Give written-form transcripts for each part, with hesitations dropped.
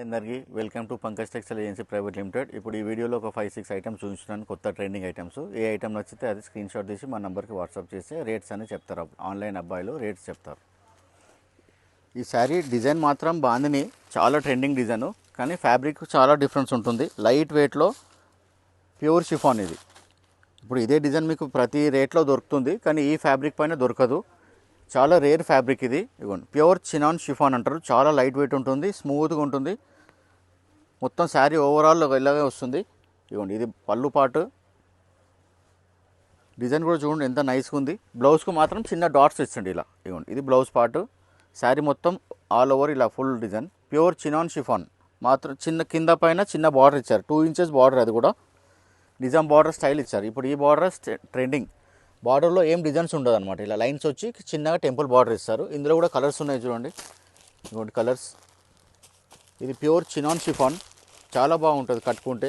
అందరికీ welcome to Pankaj textile agency private limited. ఇప్పుడు ఈ వీడియోలో ఒక 5-6 ఐటమ్స్ చూపించున్నాను, కొత్త ట్రెండింగ్ ఐటమ్స్. ఏ ఐటమ్ నచ్చితే అది స్క్రీన్ షాట్ తీసి మా నెంబర్కి వాట్సాప్ చేస్తే రేట్స్ అని చెప్తారు. ఆన్లైన్ అబ్బాయిలు రేట్స్ చెప్తారు. ఈ శారీ డిజైన్ మాత్రం బాందిని, చాలా ట్రెండింగ్ డిజైన్, కానీ ఫ్యాబ్రిక్ చాలా డిఫరెన్స్ ఉంటుంది. లైట్ వెయిట్లో ప్యూర్ షిఫాన్ ఇది. ఇప్పుడు ఇదే డిజైన్ మీకు ప్రతి రేట్లో దొరుకుతుంది, కానీ ఈ ఫ్యాబ్రిక్ పైన దొరకదు. చాలా రేర్ ఫ్యాబ్రిక్ ఇది. ఇదిగోండి, ప్యూర్ చినాన్ షిఫాన్ అంటారు. చాలా లైట్ వెయిట్ ఉంటుంది, స్మూత్గా ఉంటుంది. మొత్తం శారీ ఓవరాల్ ఇలాగే వస్తుంది. ఇదిగోండి, ఇది పళ్ళు పాటు. డిజైన్ కూడా చూడండి ఎంత నైస్గా ఉంది. బ్లౌజ్కు మాత్రం చిన్న డాట్స్ ఇచ్చండి ఇలా. ఇదిగోండి, ఇది బ్లౌజ్ పార్ట్. శారీ మొత్తం ఆల్ ఓవర్ ఇలా full design. Pure chinon chiffon మాత్రం చిన్న కింద పైన చిన్న బార్డర్ ఇచ్చారు, 2 ఇంచెస్ బార్డర్. అది కూడా నిజాం బార్డర్ స్టైల్ ఇచ్చారు. ఇప్పుడు ఈ బార్డర్ ట్రెండింగ్. బార్డర్లో ఏం డిజైన్స్ ఉండదు అనమాట. ఇలా లైన్స్ వచ్చి చిన్నగా టెంపుల్ బార్డర్ ఇస్తారు. ఇందులో కూడా కలర్స్ ఉన్నాయి చూడండి. ఇదిగోండి కలర్స్. ఇది ప్యూర్ చినాన్ షిఫాన్, చాలా బాగుంటుంది కట్టుకుంటే.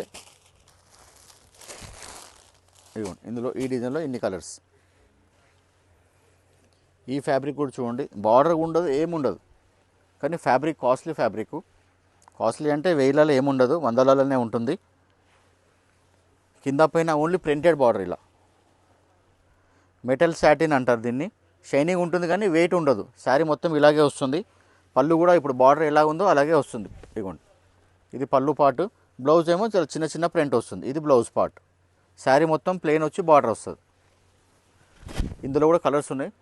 ఇదిగోండి, ఇందులో ఈ డిజైన్లో ఇన్ని కలర్స్. ఈ ఫ్యాబ్రిక్ కూడా చూడండి, బార్డర్ ఉండదు, ఏముండదు, కానీ ఫ్యాబ్రిక్ కాస్ట్లీ ఫ్యాబ్రిక్. కాస్ట్లీ అంటే 1000లలో ఏముండదు, 100లలోనే ఉంటుంది. కింద పైన ఓన్లీ ప్రింటెడ్ బార్డర్ ఇలా. మెటల్ సాటిన్ అంటారు దీన్ని. షైనింగ్ ఉంటుంది కానీ వెయిట్ ఉండదు. శారీ మొత్తం ఇలాగే వస్తుంది. పళ్ళు కూడా ఇప్పుడు బార్డర్ ఎలా ఉందో అలాగే వస్తుంది. ఇదిగోండి, ఇది పళ్ళు పార్ట్. బ్లౌజ్ ఏమో చాలా చిన్న చిన్న ప్రింట్ వస్తుంది. ఇది బ్లౌజ్ పార్ట్. శారీ మొత్తం ప్లెయిన్ వచ్చి బార్డర్ వస్తుంది. ఇందులో కూడా కలర్స్ ఉన్నాయి.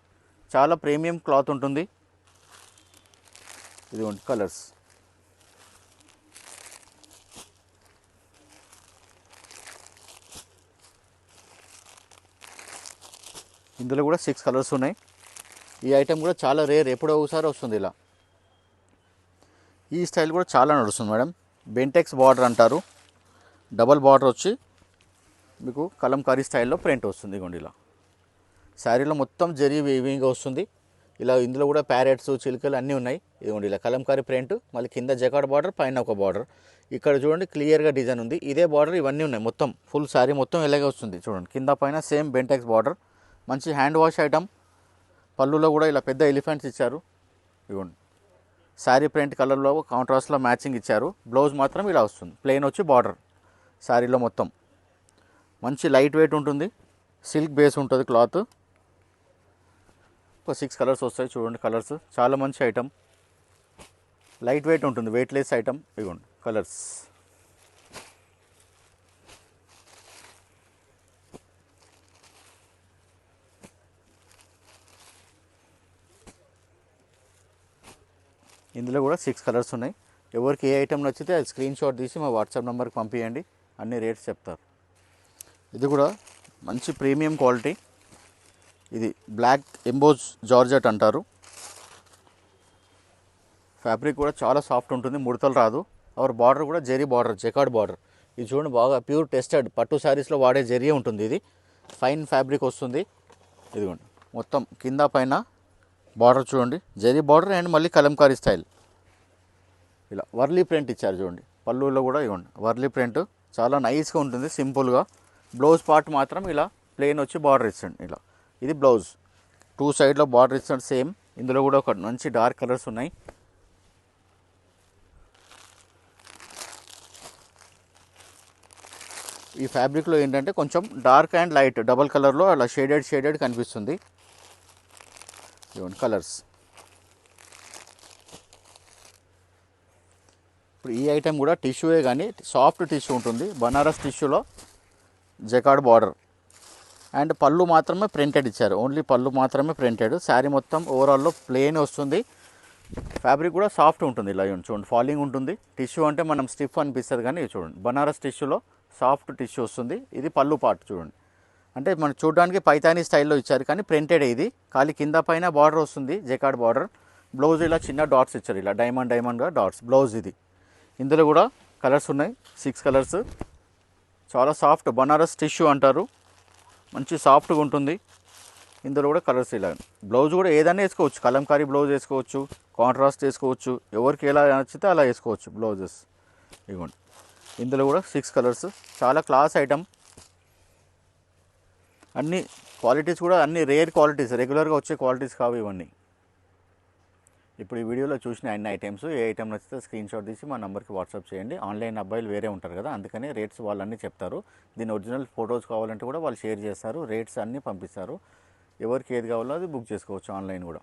చాలా ప్రీమియం క్లాత్ ఉంటుంది. ఇదిగోండి కలర్స్. ఇందులో కూడా 6 కలర్స్ ఉన్నాయి. ఈ ఐటెం కూడా చాలా రేర్, ఎప్పుడో ఒకసారి వస్తుంది ఇలా. ఈ స్టైల్ కూడా చాలా నడుస్తుంది మేడం. బెంటెక్స్ బార్డర్ అంటారు. డబల్ బార్డర్ వచ్చి మీకు కలంకారీ స్టైల్లో ప్రింట్ వస్తుంది. ఇదిగోండి ఇలా. శారీలో మొత్తం జరీ వీవింగ్గా వస్తుంది ఇలా. ఇందులో కూడా ప్యారెట్స్, చిలుకలు అన్నీ ఉన్నాయి. ఇదిగోండి ఇలా కలంకారీ ప్రింట్. మళ్ళీ కింద జకాడ్ బార్డర్, పైన ఒక బార్డర్. ఇక్కడ చూడండి క్లియర్గా డిజైన్ ఉంది. ఇదే బార్డర్ ఇవన్నీ ఉన్నాయి. మొత్తం ఫుల్ శారీ మొత్తం ఇలాగే వస్తుంది. చూడండి, కింద పైన సేమ్ బెంటెక్స్ బార్డర్. మంచి హ్యాండ్ వాష్ ఐటమ్. పళ్ళులో కూడా ఇలా పెద్ద ఎలిఫెంట్స్ ఇచ్చారు. ఇవ్వండి, శారీ ప్రింట్ కలర్లో కాంట్రాస్ట్లో మ్యాచింగ్ ఇచ్చారు. బ్లౌజ్ మాత్రం ఇలా వస్తుంది, ప్లెయిన్ వచ్చి బార్డర్. శారీలో మొత్తం మంచి లైట్ వెయిట్ ఉంటుంది. సిల్క్ బేస్ ఉంటుంది క్లాత్. ఒక 6 కలర్స్ వస్తాయి చూడండి. కలర్స్ చాలా మంచి ఐటమ్. లైట్ వెయిట్ ఉంటుంది, వెయిట్లెస్ ఐటమ్. ఇవ్వండి కలర్స్. ఇందులో కూడా 6 కలర్స్ ఉన్నాయి. ఎవరికి ఏ ఐటమ్ నచ్చితే అది స్క్రీన్ షాట్ తీసి మా వాట్సాప్ నెంబర్కి పంపించండి. అన్ని రేట్స్ చెప్తారు. ఇది కూడా మంచి ప్రీమియం క్వాలిటీ. ఇది బ్లాక్ ఎంబోజ్ జార్జెట్ అంటారు. ఫ్యాబ్రిక్ కూడా చాలా సాఫ్ట్ ఉంటుంది, ముడతలు రాదు. అవర్ బార్డర్ కూడా జెరీ బార్డర్, జకాడ్ బార్డర్. ఇది చూడండి, బాగా ప్యూర్ టెస్టెడ్ పట్టు శారీస్లో వాడే జెరీ ఉంటుంది. ఇది ఫైన్ ఫ్యాబ్రిక్ వస్తుంది. ఇదిగోండి, మొత్తం కింద పైన బార్డర్ చూడండి, జరీ బార్డర్ అండ్ మళ్ళీ కలంకారీ స్టైల్. ఇలా వర్లీ ప్రింట్ ఇచ్చారు చూడండి. పళ్ళులో కూడా ఇవ్వండి వర్లీ ప్రింట్. చాలా నైస్గా ఉంటుంది, సింపుల్గా. బ్లౌజ్ పార్ట్ మాత్రం ఇలా ప్లెయిన్ వచ్చి బార్డర్ ఇచ్చండి ఇలా. ఇది బ్లౌజ్. 2 సైడ్లో బార్డర్ ఇచ్చండి సేమ్. ఇందులో కూడా ఒక మంచి డార్క్ కలర్స్ ఉన్నాయి. ఈ ఫ్యాబ్రిక్లో ఏంటంటే కొంచెం డార్క్ అండ్ లైట్ డబల్ కలర్లో అలా షేడెడ్ కనిపిస్తుంది. ఇవ్వండి కలర్స్. ఇప్పుడు ఈ ఐటెం కూడా టిష్యూయే, కానీ సాఫ్ట్ టిష్యూ ఉంటుంది. బనారస్ టిష్యూలో జకాడ్ బార్డర్ అండ్ పళ్ళు మాత్రమే ప్రింటెడ్ ఇచ్చారు. ఓన్లీ పళ్ళు మాత్రమే ప్రింటెడ్. శారీ మొత్తం ఓవరాల్లో ప్లెయిన్ వస్తుంది. ఫ్యాబ్రిక్ కూడా సాఫ్ట్ ఉంటుంది. ఇలా చూడండి, ఫాలింగ్ ఉంటుంది. టిష్యూ అంటే మనం స్టిఫ్ అనిపిస్తుంది, కానీ చూడండి బనారస్ టిష్యూలో సాఫ్ట్ టిష్యూ వస్తుంది. ఇది పళ్ళు పార్ట్ చూడండి. అంటే మనం చూడడానికి పైతానీ స్టైల్లో ఇచ్చారు, కానీ ప్రింటెడ్. ఇది ఖాళీ కింద పైన బార్డర్ వస్తుంది, జకాడ్ బార్డర్. బ్లౌజ్ ఇలా చిన్న డాట్స్ ఇచ్చారు, ఇలా డైమండ్గా డాట్స్ బ్లౌజ్ ఇది. ఇందులో కూడా కలర్స్ ఉన్నాయి, 6 కలర్స్. చాలా సాఫ్ట్ బనారస్ టిష్యూ అంటారు. మంచి సాఫ్ట్గా ఉంటుంది. ఇందులో కూడా కలర్స్ ఇలా. బ్లౌజ్ కూడా ఏదైనా వేసుకోవచ్చు, కలంకారీ బ్లౌజ్ వేసుకోవచ్చు, కాంట్రాస్ట్ వేసుకోవచ్చు, ఎవరికి ఎలా నచ్చితే అలా వేసుకోవచ్చు బ్లౌజెస్. ఇవ్వండి, ఇందులో కూడా 6 కలర్స్. చాలా క్లాస్ ఐటమ్. అన్ని క్వాలిటీస్ కూడా అన్ని రేర్ క్వాలిటీస్, రెగ్యులర్గా వచ్చే క్వాలిటీస్ కావు ఇవన్నీ. ఇప్పుడు ఈ వీడియోలో చూసిన అన్ని ఐటమ్స్ ఏ ఐటమ్ నచ్చితే స్క్రీన్ షాట్ తీసి మా నెంబర్కి వాట్సాప్ చేయండి. ఆన్లైన్ అబ్బాయిలు వేరే ఉంటారు కదా, అందుకని రేట్స్ వాళ్ళన్నీ చెప్తారు. దీని ఒరిజినల్ ఫొటోస్ కావాలంటే కూడా వాళ్ళు షేర్ చేస్తారు, రేట్స్ అన్నీ పంపిస్తారు. ఎవరికి ఏది కావాలో అది బుక్ చేసుకోవచ్చు ఆన్లైన్ కూడా.